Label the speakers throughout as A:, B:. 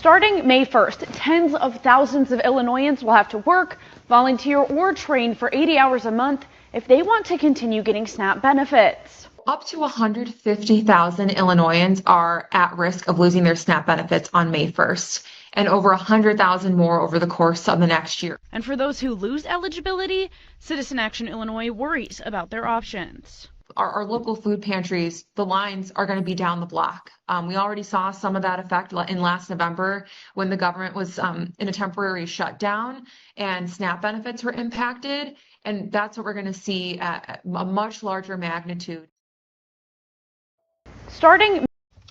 A: Starting May 1st, tens of thousands of Illinoisans will have to work, volunteer, or train for 80 hours a month if they want to continue getting SNAP benefits.
B: Up to 150,000 Illinoisans are at risk of losing their SNAP benefits on May 1st, and over 100,000 more over the course of the next year.
A: And for those who lose eligibility, Citizen Action Illinois worries about their options.
B: Our local food pantries, the lines are going to be down the block. We already saw some of that effect in last November when the government was in a temporary shutdown and SNAP benefits were impacted. And that's what we're going to see at a much larger magnitude.
A: Starting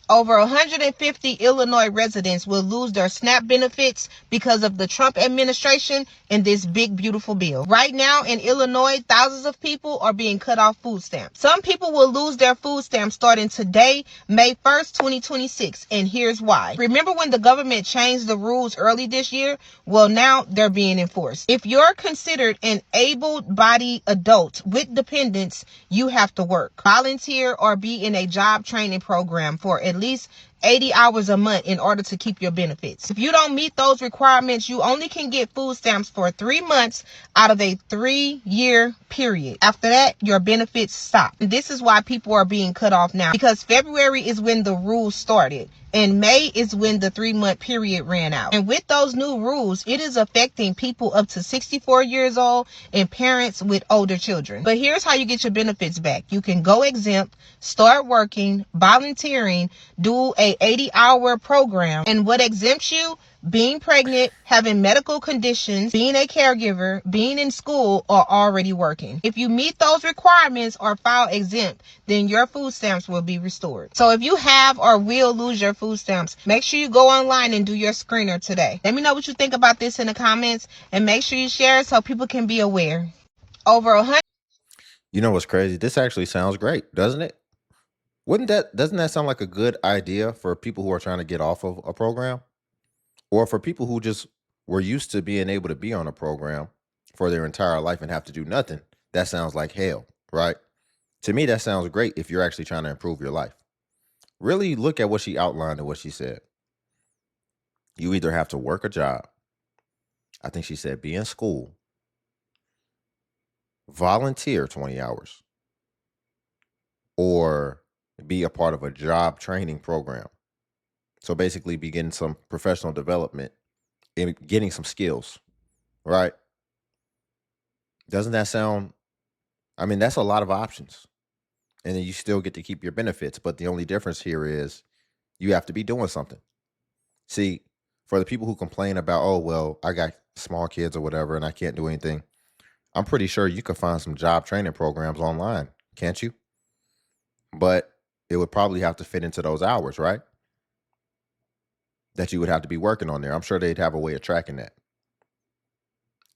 C: Over 150 Illinois residents will lose their SNAP benefits because of the Trump administration and this big, beautiful bill. Right now in Illinois, thousands of people are being cut off food stamps. Some people will lose their food stamps starting today, May 1st, 2026. And here's why. Remember when the government changed the rules early this year? Well, now they're being enforced. If you're considered an able-bodied adult with dependents, you have to work, volunteer, or be in a job training program for at least 80 hours a month in order to keep your benefits. If you don't meet those requirements, you only can get food stamps for 3 months out of a 3-year period. After that, your benefits stop. And this is why people are being cut off now, because February is when the rules started and May is when the 3-month period ran out. And with those new rules, it is affecting people up to 64 years old and parents with older children. But here's how you get your benefits back. You can go exempt, start working, volunteering, do a 80-hour program. And what exempts you? Being pregnant, having medical conditions, being a caregiver, being in school, or already working. If you meet those requirements or file exempt, then your food stamps will be restored. So if you have or will lose your food stamps, make sure you go online and do your screener today. Let me know what you think about this in the comments, and make sure you share it so people can be aware. Over 100.
D: You know what's crazy? This actually sounds great, doesn't it? Doesn't that sound like a good idea for people who are trying to get off of a program? Or for people who just were used to being able to be on a program for their entire life and have to do nothing? That sounds like hell, right? To me, that sounds great if you're actually trying to improve your life. Really look at what she outlined and what she said. You either have to work a job. I think she said be in school, volunteer 20 hours, or be a part of a job training program. So basically be getting some professional development and getting some skills, right? Doesn't that sound, I mean, that's a lot of options. And then you still get to keep your benefits. But the only difference here is you have to be doing something. See, for the people who complain about, oh, well, I got small kids or whatever and I can't do anything, I'm pretty sure you could find some job training programs online, can't you? But it would probably have to fit into those hours, right? That you would have to be working on there. I'm sure they'd have a way of tracking that.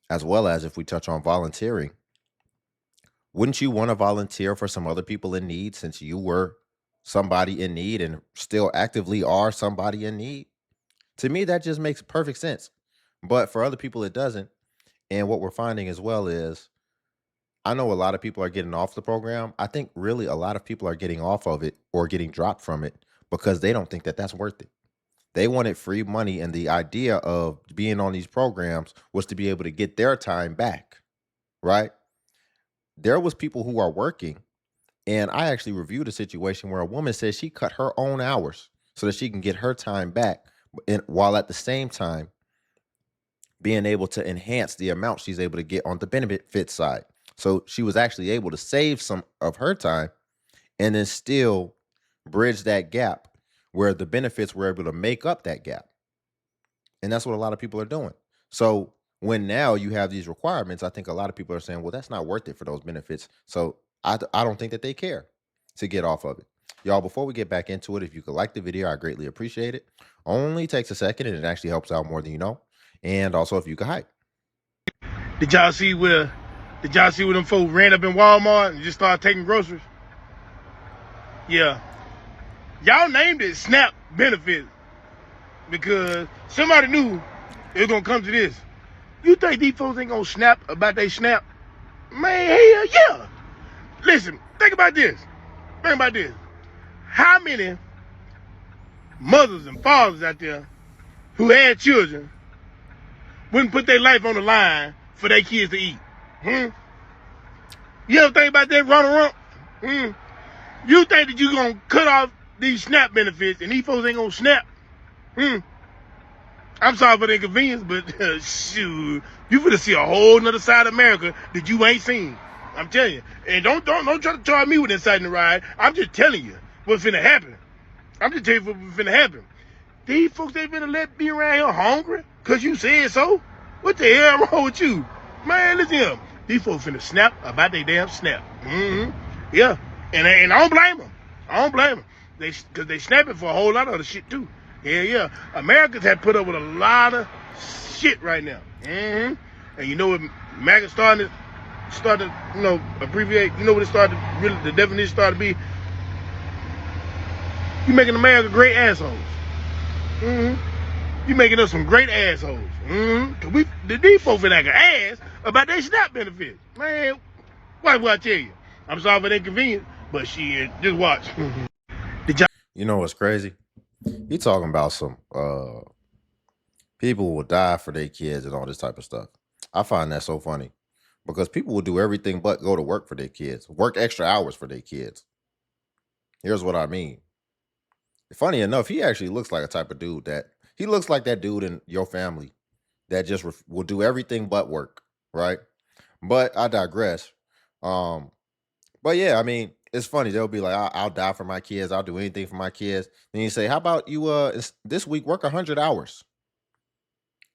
D: As well as if we touch on volunteering, wouldn't you want to volunteer for some other people in need since you were somebody in need and still actively are somebody in need? To me, that just makes perfect sense. But for other people, it doesn't. And what we're finding as well is, I know a lot of people are getting off the program. I think really a lot of people are getting off of it or getting dropped from it because they don't think that that's worth it. They wanted free money, and the idea of being on these programs was to be able to get their time back, right? There was people who are working, and I actually reviewed a situation where a woman said she cut her own hours so that she can get her time back, and while at the same time being able to enhance the amount she's able to get on the benefit side. So she was actually able to save some of her time and then still bridge that gap where the benefits were able to make up that gap. And that's what a lot of people are doing. So when now you have these requirements, I think a lot of people are saying, well, that's not worth it for those benefits. So I don't think that they care to get off of it. Y'all, before we get back into it, if you could like the video, I greatly appreciate it. Only takes a second and it actually helps out more than you know. And also if you could hype.
E: Did y'all see where them folks ran up in Walmart and just started taking groceries? Yeah. Y'all named it SNAP benefits because somebody knew it was gonna come to this. You think these folks ain't gonna snap about they SNAP? Man, hell yeah. Listen, think about this. How many mothers and fathers out there who had children wouldn't put their life on the line for their kids to eat? Hmm? You ever think about that, Rump? Hmm? You think that you gonna cut off these SNAP benefits and these folks ain't gonna snap? Hmm? I'm sorry for the inconvenience, but shoot, you finna see a whole nother side of America that you ain't seen. I'm telling you. And don't try to charge me with inciting the ride. I'm just telling you what's finna happen. I'm just telling you what's finna happen. These folks they finna let me around here hungry because you said so? What the hell wrong with you? Man, listen here. These folks finna snap about their damn snap. Mm-hmm. Yeah. And I don't blame them. I don't blame them. Because they snapping for a whole lot of other shit too. Yeah. Americans have put up with a lot of shit right now. Mm-hmm. And you know what MAGA started to, abbreviate, you know what it started, really, the definition started to be? You making America great assholes. Mm-hmm. You making us some great assholes. Mm-hmm. Cause these folks finna act an ass about their SNAP benefits. Man, what I tell you? I'm sorry for the inconvenience, but shit, just watch.
D: You know what's crazy? He talking about some people will die for their kids and all this type of stuff. I find that so funny because people will do everything but go to work for their kids, work extra hours for their kids. Here's what I mean. Funny enough, he actually looks like a type of dude he looks like that dude in your family that just will do everything but work, right? But I digress. But yeah, I mean, it's funny. They'll be like, I'll die for my kids. I'll do anything for my kids. Then you say, how about you this week work 100 hours?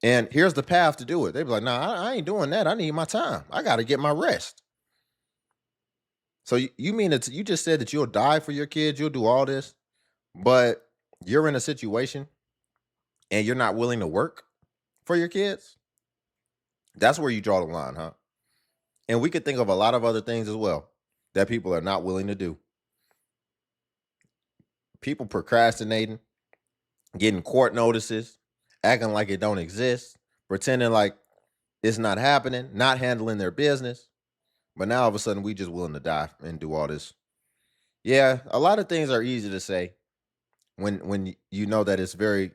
D: And here's the path to do it. They'd be like, nah, I ain't doing that. I need my time. I got to get my rest. So you mean that you just said that you'll die for your kids, you'll do all this, but you're in a situation and you're not willing to work for your kids? That's where you draw the line, huh? And we could think of a lot of other things as well that people are not willing to do. People procrastinating, getting court notices, acting like it don't exist, pretending like it's not happening, not handling their business. But now all of a sudden we just willing to die and do all this. Yeah, a lot of things are easy to say when you know that it's very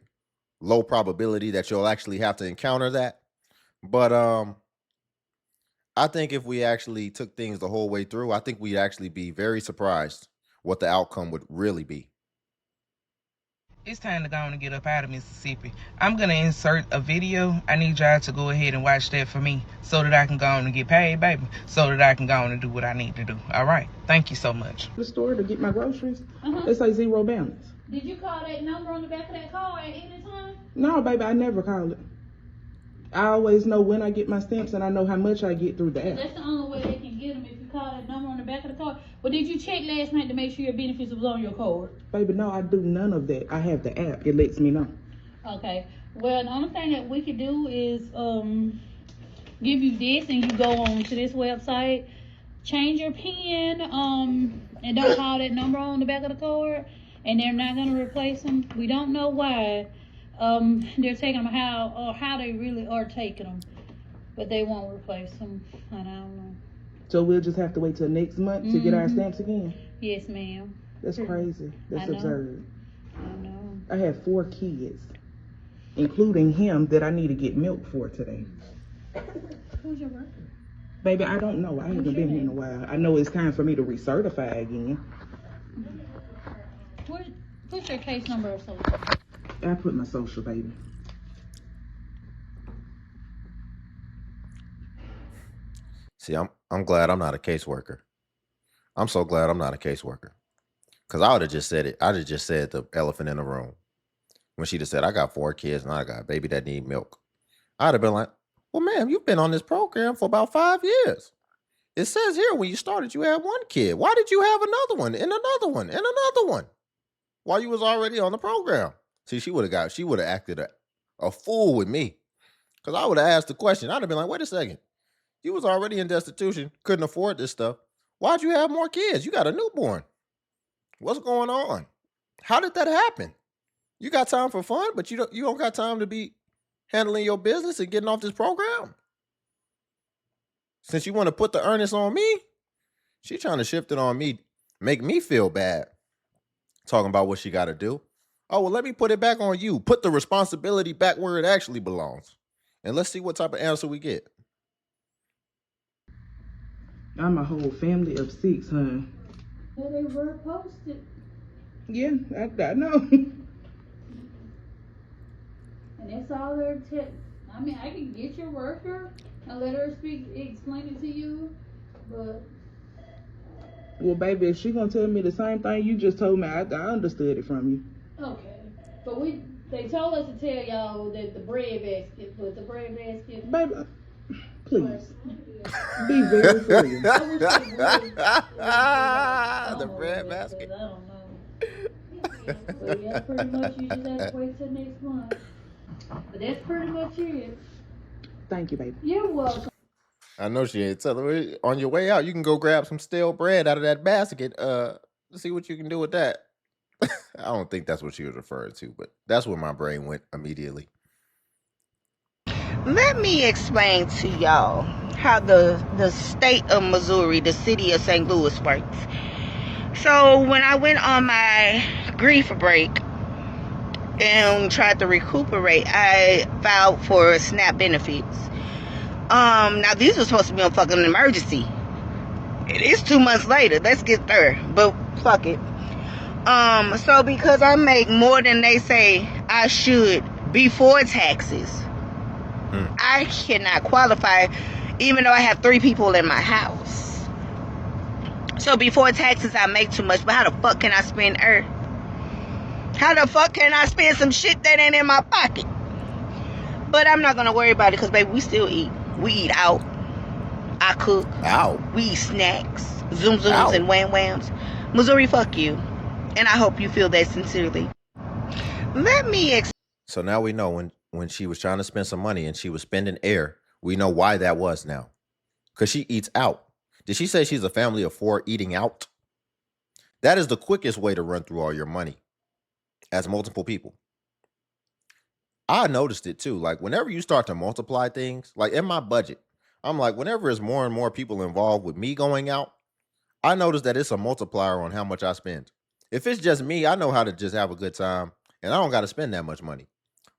D: low probability that you'll actually have to encounter that. But I think if we actually took things the whole way through, I think we'd actually be very surprised what the outcome would really be.
C: It's time to go on and get up out of Mississippi. I'm going to insert a video. I need y'all to go ahead and watch that for me so that I can go on and get paid, baby. So that I can go on and do what I need to do. All right. Thank you so much.
F: The store to get my groceries. It's like zero balance.
G: Did you call that number on the back of that car at any time?
F: No, baby, I never call it. I always know when I get my stamps and I know how much I get through the app.
G: That's the only way they can get them, if you call that number on the back of the car. But did you check last night to make sure your benefits was on your card?
F: Baby, no, I do none of that. I have the app. It lets me know.
G: Okay. Well, the only thing that we could do is give you this, and you go on to this website, change your PIN, and don't call that number on the back of the card, and they're not going to replace them. We don't know why they're taking them, how they really are taking them, but they won't replace them. I don't know.
F: So we'll just have to wait till next month to get our stamps again?
G: Yes, ma'am.
F: That's crazy. That's absurd.
G: I know.
F: I have 4 kids, including him that I need to get milk for today.
G: Who's your brother?
F: Baby, I don't know. I haven't been here in a while. I know it's time for me to recertify again.
G: What's your case number or something?
F: I put my social, baby.
D: See, I'm glad I'm not a caseworker. I'm so glad I'm not a caseworker. Because I would have just said it. I'd have just said the elephant in the room. When she'd have said, I got 4 kids and I got a baby that need milk. I'd have been like, well, ma'am, you've been on this program for about 5 years. It says here when you started, you had 1 kid. Why did you have another one and another one and another one while you was already on the program? See, she would have acted a fool with me. Because I would have asked the question. I'd have been like, wait a second. You was already in destitution, couldn't afford this stuff. Why'd you have more kids? You got a newborn. What's going on? How did that happen? You got time for fun, but you don't got time to be handling your business and getting off this program. Since you want to put the earnest on me, she trying to shift it on me, make me feel bad. Talking about what she got to do. Oh, well, let me put it back on you. Put the responsibility back where it actually belongs. And let's see what type of answer we get.
F: I'm a whole family of 6, huh?
G: Yeah, they were posted.
F: Yeah, I know.
G: And that's all they're I mean, I can get your worker and let her explain it to you, but
F: Well, baby, if she gonna tell me the same thing you just told me, I understood it from you.
G: okay. But they told us to tell y'all that the bread basket, but the bread basket.
F: Baby, please. Be very for real.
G: I wish they would.
D: The bread basket.
G: I don't know. But yeah, pretty much you just have to wait till next month. But that's pretty much it.
F: Thank you, baby.
G: You're welcome.
D: I know she ain't telling me. On your way out, you can go grab some stale bread out of that basket. See what you can do with that. I don't think that's what she was referring to, but that's where my brain went immediately.
C: Let me explain to y'all how the state of Missouri, the city of St. Louis works. So when I went on my grief break and tried to recuperate, I filed for SNAP benefits. Now these were supposed to be on fucking emergency. It is 2 months later. Let's get there. But fuck it. So because I make more than they say I should before taxes, I cannot qualify, even though I have 3 people in my house. So before taxes, I make too much. But how the fuck can I spend earth? How the fuck can I spend some shit that ain't in my pocket? But I'm not gonna worry about it, because baby, we still eat. We eat out. I cook.
D: Ow.
C: We eat snacks, zoom zooms
D: Ow.
C: and wham whams. Missouri, fuck you. And I hope you feel that sincerely. Let me
D: So now we know when she was trying to spend some money and she was spending air, we know why that was now. Because she eats out. Did she say she's a family of 4 eating out? That is the quickest way to run through all your money as multiple people. I noticed it too. Like whenever you start to multiply things, like in my budget, I'm like, whenever there's more and more people involved with me going out, I notice that it's a multiplier on how much I spend. If it's just me, I know how to just have a good time and I don't got to spend that much money.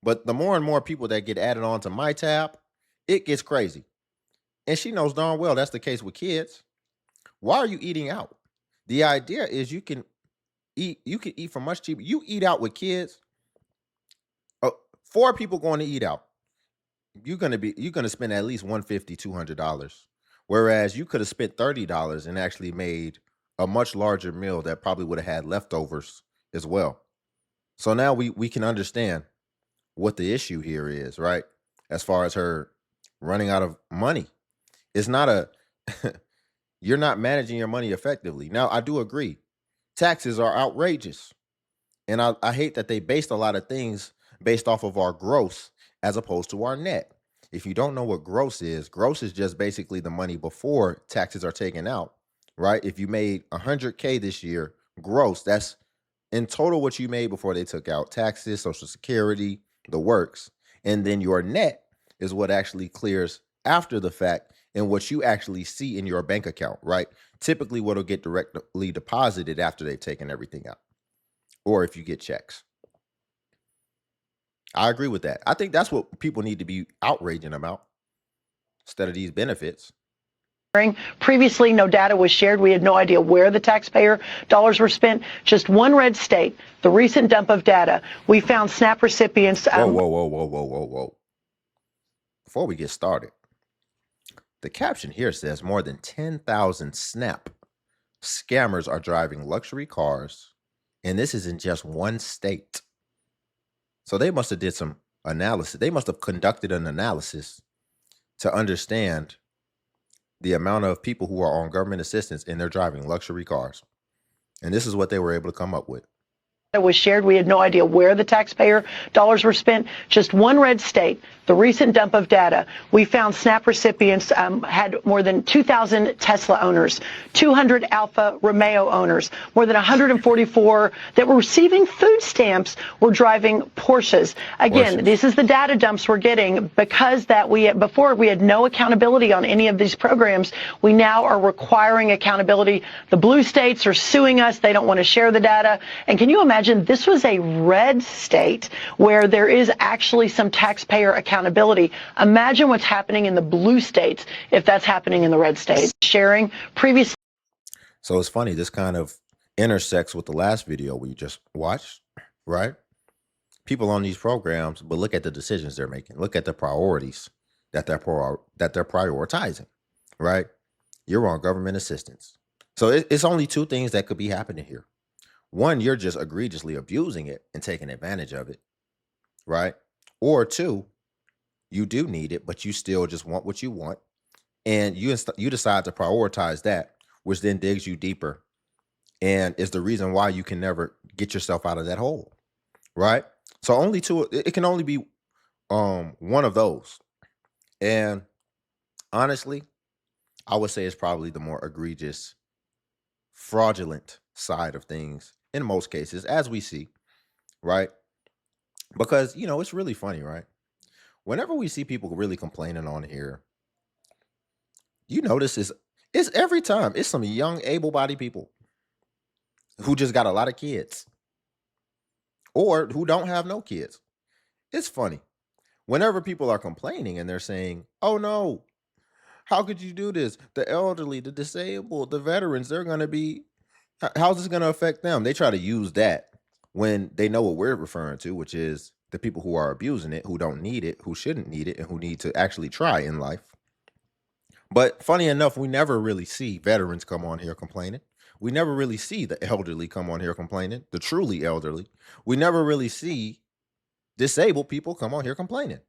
D: But the more and more people that get added on to my tab, it gets crazy. And she knows darn well that's the case with kids. Why are you eating out? The idea is you can eat for much cheaper. You eat out with kids. 4 people going to eat out. You're gonna spend at least $150, $200. Whereas you could have spent $30 and actually made a much larger meal that probably would have had leftovers as well. So now we can understand what the issue here is, right? As far as her running out of money. It's not you're not managing your money effectively. Now, I do agree. Taxes are outrageous. And I hate that they based a lot of things based off of our gross as opposed to our net. If you don't know what gross is just basically the money before taxes are taken out, right? If you made 100K this year, gross, that's in total what you made before they took out taxes, Social Security, the works. And then your net is what actually clears after the fact and what you actually see in your bank account, right? Typically what'll get directly deposited after they've taken everything out, or if you get checks. I agree with that. I think that's what people need to be outraging about instead of these benefits.
H: Previously, no data was shared. We had no idea where the taxpayer dollars were spent. Just one red state, the recent dump of data, we found SNAP recipients.
D: Whoa. Before we get started, the caption here says more than 10,000 SNAP scammers are driving luxury cars, and this is in just one state. So they must have did some analysis. They must have conducted an analysis to understand the amount of people who are on government assistance and they're driving luxury cars. And this is what they were able to come up with.
H: Was shared. We had no idea where the taxpayer dollars were spent. Just one red state, the recent dump of data, we found SNAP recipients had more than 2,000 Tesla owners, 200 Alfa Romeo owners, more than 144 that were receiving food stamps were driving Porsches. Again, this is the data dumps we're getting because before we had no accountability on any of these programs. We now are requiring accountability. The blue states are suing us. They don't want to share the data. And can you imagine imagine this was a red state where there is actually some taxpayer accountability. Imagine what's happening in the blue states if that's happening in the red states. Sharing previous.
D: So it's funny, this kind of intersects with the last video we just watched, right? People on these programs, but look at the decisions they're making. Look at the priorities that they're prioritizing, right? You're on government assistance. So it's only two things that could be happening here. One, you're just egregiously abusing it and taking advantage of it, right? Or two, you do need it, but you still just want what you want, and you decide to prioritize that, which then digs you deeper and is the reason why you can never get yourself out of that hole, right? So only two, it can only be one of those. And honestly, I would say it's probably the more egregious, fraudulent side of things in most cases, as we see, right? Because, it's really funny, right? Whenever we see people really complaining on here, you notice it's every time it's some young, able-bodied people who just got a lot of kids or who don't have no kids. It's funny. Whenever people are complaining and they're saying, oh no, how could you do this? The elderly, the disabled, the veterans, how's this going to affect them? They try to use that when they know what we're referring to, which is the people who are abusing it, who don't need it, who shouldn't need it, and who need to actually try in life. But funny enough, we never really see veterans come on here complaining. We never really see the elderly come on here complaining, the truly elderly. We never really see disabled people come on here complaining.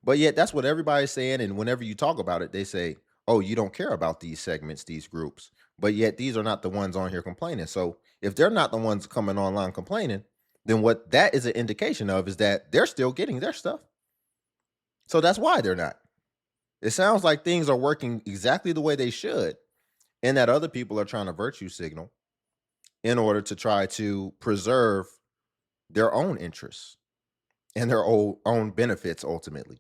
D: But yet that's what everybody's saying. And whenever you talk about it, they say, oh, you don't care about these segments, these groups. But yet these are not the ones on here complaining. So if they're not the ones coming online complaining, then what that is an indication of is that they're still getting their stuff. So that's why they're not. It sounds like things are working exactly the way they should, and that other people are trying to virtue signal in order to try to preserve their own interests and their own benefits ultimately.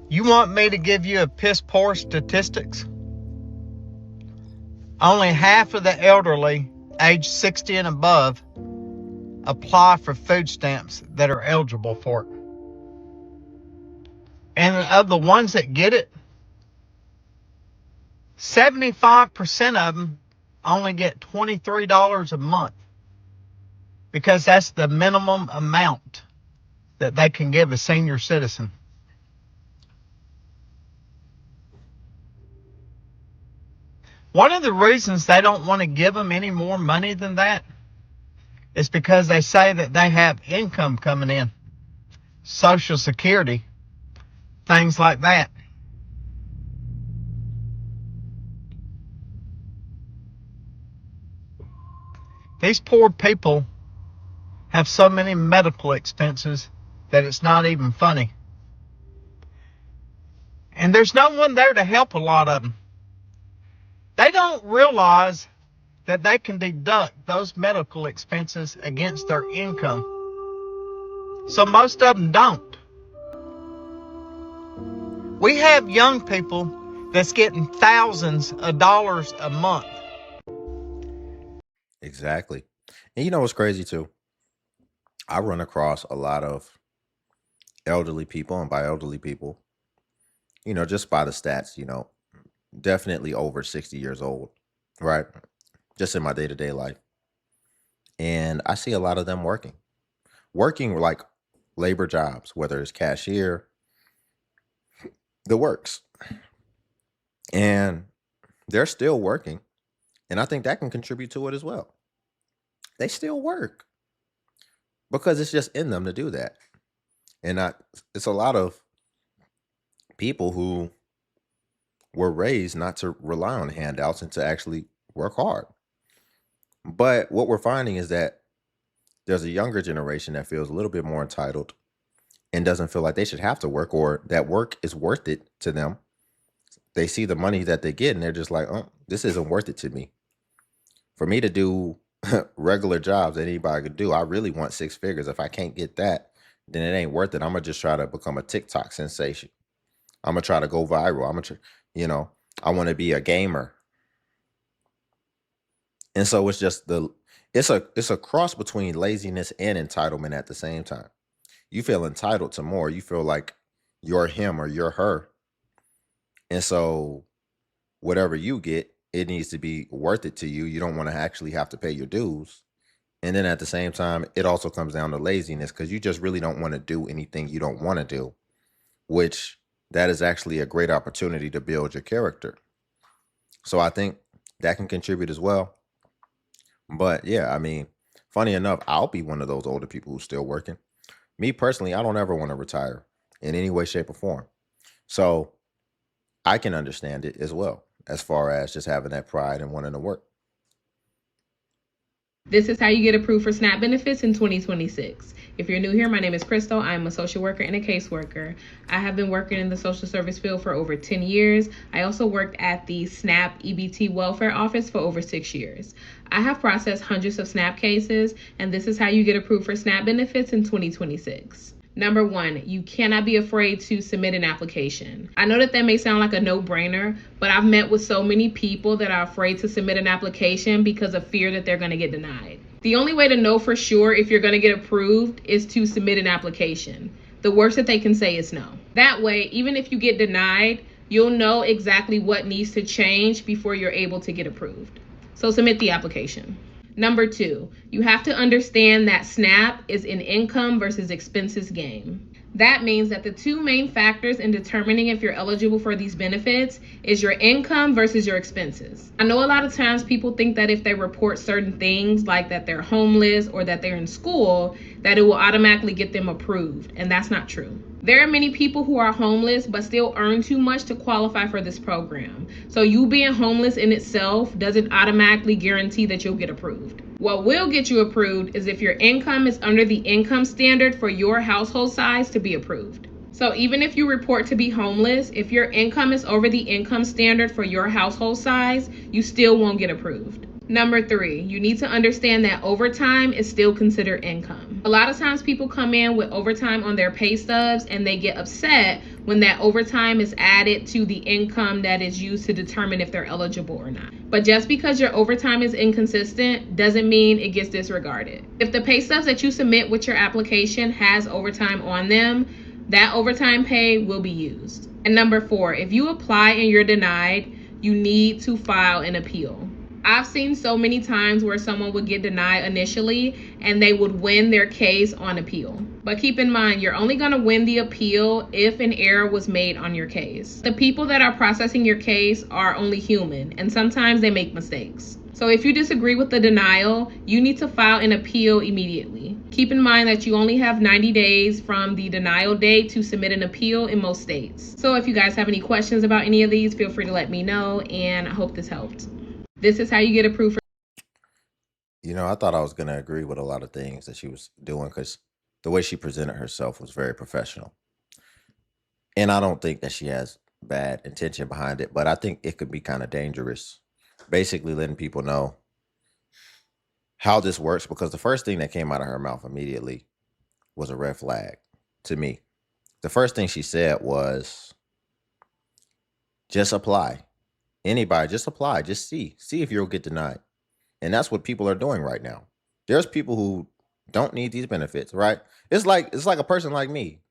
I: You want me to give you a piss poor statistics? Only half of the elderly age 60 and above apply for food stamps that are eligible for it. And of the ones that get it, 75% of them only get $23 a month, because that's the minimum amount that they can give a senior citizen. One of the reasons they don't want to give them any more money than that is because they say that they have income coming in, Social Security, things like that. These poor people have so many medical expenses that it's not even funny. And there's no one there to help a lot of them. They don't realize that they can deduct those medical expenses against their income. So most of them don't. We have young people that's getting thousands of dollars a month.
D: Exactly. And you know what's crazy too? I run across a lot of elderly people, and by elderly people, just by the stats, definitely over 60 years old, right? Just in my day-to-day life. And I see a lot of them working like labor jobs, whether it's cashier, the works. And they're still working. And I think that can contribute to it as well. They still work because it's just in them to do that. And it's a lot of people who were raised not to rely on handouts and to actually work hard. But what we're finding is that there's a younger generation that feels a little bit more entitled and doesn't feel like they should have to work, or that work is worth it to them. They see the money that they get and they're just like, oh, this isn't worth it to me. For me to do regular jobs that anybody could do, I really want 6 figures. If I can't get that, then it ain't worth it. I'm going to just try to become a TikTok sensation. I'm going to try to go viral. I want to be a gamer. And so it's just It's a cross between laziness and entitlement at the same time. You feel entitled to more. You feel like you're him or you're her. And so whatever you get, it needs to be worth it to you. You don't want to actually have to pay your dues. And then at the same time, it also comes down to laziness because you just really don't want to do anything you don't want to do, which that is actually a great opportunity to build your character. So I think that can contribute as well. But yeah, I mean, funny enough, I'll be one of those older people who's still working. Me personally, I don't ever want to retire in any way, shape, or form. So I can understand it as well, as far as just having that pride and wanting to work.
J: This is how you get approved for SNAP benefits in 2026. If you're new here, my name is Crystal. I'm a social worker and a caseworker. I have been working in the social service field for over 10 years. I also worked at the SNAP EBT welfare office for over 6 years. I have processed hundreds of SNAP cases, and this is how you get approved for SNAP benefits in 2026. Number 1, you cannot be afraid to submit an application. I know that may sound like a no-brainer, but I've met with so many people that are afraid to submit an application because of fear that they're going to get denied. The only way to know for sure if you're going to get approved is to submit an application. The worst that they can say is no. That way, even if you get denied, you'll know exactly what needs to change before you're able to get approved. So submit the application. Number 2, you have to understand that SNAP is an income versus expenses game. That means that the two main factors in determining if you're eligible for these benefits is your income versus your expenses. I know a lot of times people think that if they report certain things, like that they're homeless or that they're in school, that it will automatically get them approved, and that's not true. There are many people who are homeless but still earn too much to qualify for this program. So you being homeless in itself doesn't automatically guarantee that you'll get approved. What will get you approved is if your income is under the income standard for your household size to be approved. So even if you report to be homeless, if your income is over the income standard for your household size, you still won't get approved. Number 3, you need to understand that overtime is still considered income. A lot of times people come in with overtime on their pay stubs and they get upset when that overtime is added to the income that is used to determine if they're eligible or not. But just because your overtime is inconsistent doesn't mean it gets disregarded. If the pay stubs that you submit with your application has overtime on them, that overtime pay will be used. And number 4, if you apply and you're denied, you need to file an appeal. I've seen so many times where someone would get denied initially and they would win their case on appeal. But keep in mind, you're only going to win the appeal if an error was made on your case. The people that are processing your case are only human, and sometimes they make mistakes. So if you disagree with the denial, you need to file an appeal immediately. Keep in mind that you only have 90 days from the denial date to submit an appeal in most states. So if you guys have any questions about any of these, feel free to let me know, and I hope this helped. This is how you get approved for.
D: I thought I was going to agree with a lot of things that she was doing because the way she presented herself was very professional. And I don't think that she has bad intention behind it, but I think it could be kind of dangerous. Basically letting people know how this works, because the first thing that came out of her mouth immediately was a red flag to me. The first thing she said was, just apply. Anybody, just apply. Just see if you'll get denied. And that's what people are doing right now. There's people who don't need these benefits, right? It's like a person like me.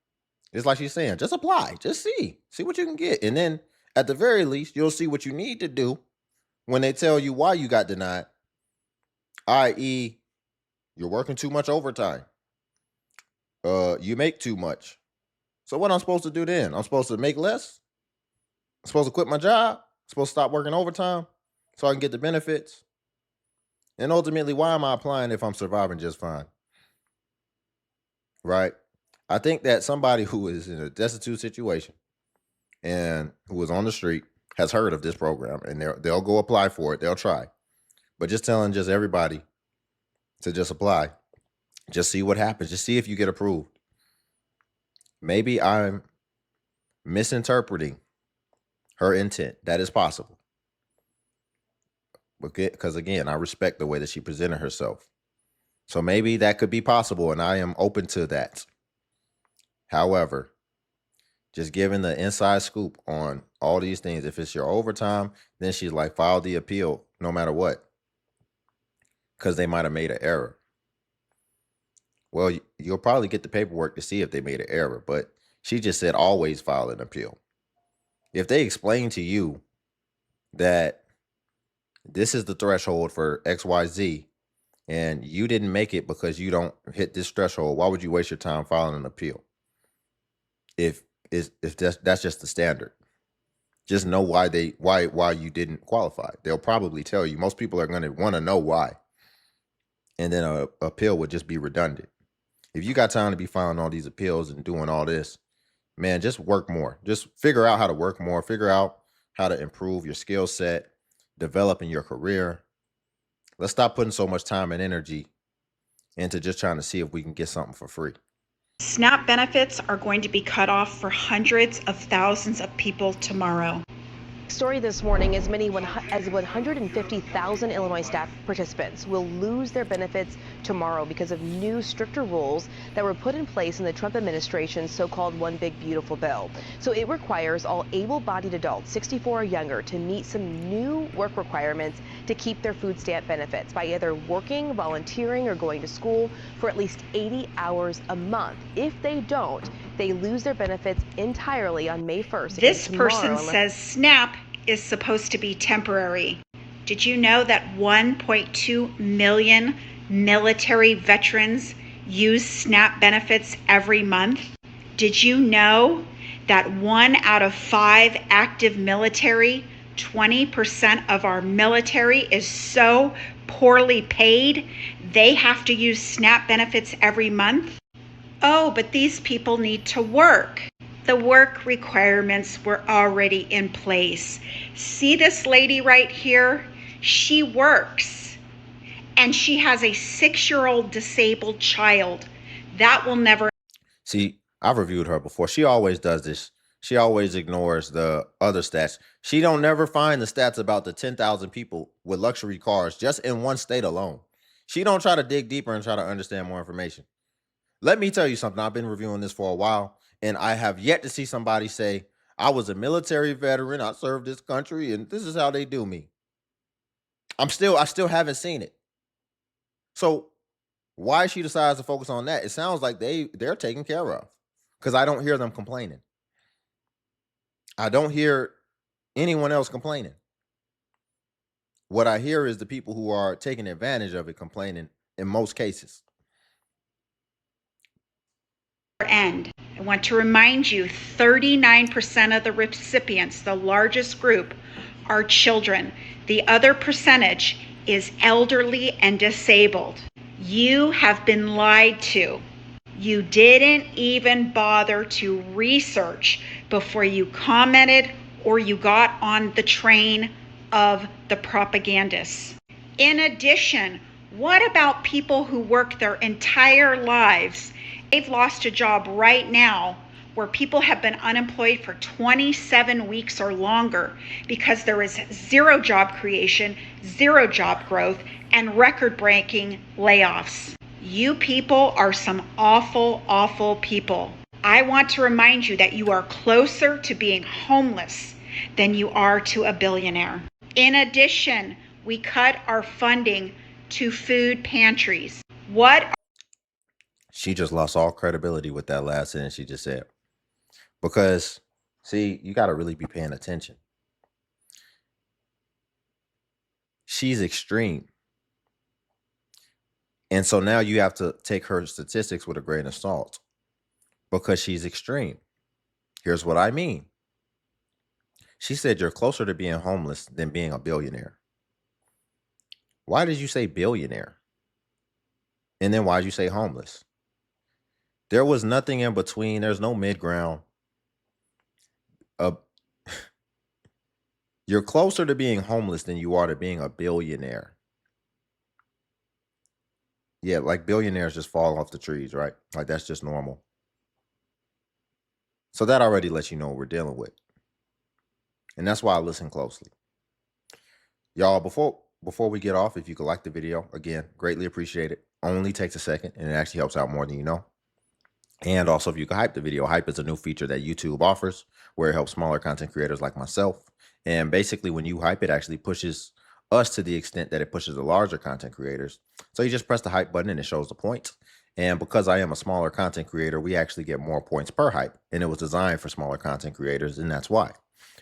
D: It's like she's saying, just apply. Just see what you can get. And then at the very least, you'll see what you need to do when they tell you why you got denied, i.e., you're working too much overtime. You make too much. So what I'm supposed to do then? I'm supposed to make less? I'm supposed to quit my job? I'm supposed to stop working overtime so I can get the benefits? And ultimately, why am I applying if I'm surviving just fine? Right? I think that somebody who is in a destitute situation and who is on the street has heard of this program, and they'll go apply for it. They'll try. But just telling just everybody to just apply, just see what happens. Just see if you get approved. Maybe I'm misinterpreting her intent. That is possible. Because again, I respect the way that she presented herself. So maybe that could be possible, and I am open to that. However, just giving the inside scoop on all these things, if it's your overtime, then she's like, file the appeal no matter what. because they might have made an error. Well, you'll probably get the paperwork to see if they made an error, but she just said always file an appeal. If they explain to you that this is the threshold for XYZ and you didn't make it because you don't hit this threshold, why would you waste your time filing an appeal? If that's just the standard. Just know why you didn't qualify. They'll probably tell you. Most people are going to want to know why. And then a appeal would just be redundant. If you got time to be filing all these appeals and doing all this, man, just work more. Just figure out how to work more. Figure out how to improve your skill set, develop in your career. Let's stop putting so much time and energy into just trying to see if we can get something for free.
K: SNAP benefits are going to be cut off for hundreds of thousands of people tomorrow.
L: Story this morning, as many as 150,000 Illinois staff participants will lose their benefits tomorrow because of new stricter rules that were put in place in the Trump administration's so-called One Big Beautiful Bill. So it requires all able-bodied adults 64 or younger to meet some new work requirements to keep their food stamp benefits by either working, volunteering, or going to school for at least 80 hours a month. If they don't, they lose their benefits entirely on May 1st.
K: This person says SNAP is supposed to be temporary. Did you know that 1.2 million military veterans use SNAP benefits every month? Did you know that 1 out of 5 active military, 20% of our military is so poorly paid, they have to use SNAP benefits every month? Oh, but these people need to work. The work requirements were already in place. See this lady right here? She works, and she has a 6-year-old disabled child. That will never...
D: See, I've reviewed her before. She always does this. She always ignores the other stats. She don't never find the stats about the 10,000 people with luxury cars just in one state alone. She don't try to dig deeper and try to understand more information. Let me tell you something. I've been reviewing this for a while, and I have yet to see somebody say, I was a military veteran, I served this country, and this is how they do me. I still haven't seen it. So why she decides to focus on that, it sounds like they're taken care of, because I don't hear them complaining. I don't hear anyone else complaining. What I hear is the people who are taking advantage of it complaining in most cases.
K: End. I want to remind you, 39% of the recipients, the largest group, are children. The other percentage is elderly and disabled. You have been lied to. You didn't even bother to research before you commented or you got on the train of the propagandists. In addition, what about people who work their entire lives? They've lost a job right now where people have been unemployed for 27 weeks or longer because there is zero job creation, zero job growth, and record-breaking layoffs. You people are some awful, awful people. I want to remind you that you are closer to being homeless than you are to a billionaire. In addition, we cut our funding to food pantries.
D: She just lost all credibility with that last sentence she just said. Because, see, you got to really be paying attention. She's extreme. And so now you have to take her statistics with a grain of salt. Because she's extreme. Here's what I mean. She said you're closer to being homeless than being a billionaire. Why did you say billionaire? And then why did you say homeless? There was nothing in between. There's no mid-ground. You're closer to being homeless than you are to being a billionaire. Yeah, like billionaires just fall off the trees, right? Like that's just normal. So that already lets you know what we're dealing with. And that's why I listen closely. Y'all, before we get off, if you could like the video, again, greatly appreciate it. Only takes a second, and it actually helps out more than you know. And also, if you could hype the video, hype is a new feature that YouTube offers where it helps smaller content creators like myself. And basically, when you hype, it actually pushes us to the extent that it pushes the larger content creators. So you just press the hype button and it shows the points. And because I am a smaller content creator, we actually get more points per hype. And it was designed for smaller content creators, and that's why.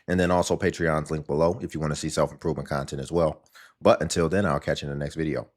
D: And then also Patreon's link below if you want to see self-improvement content as well. But until then, I'll catch you in the next video.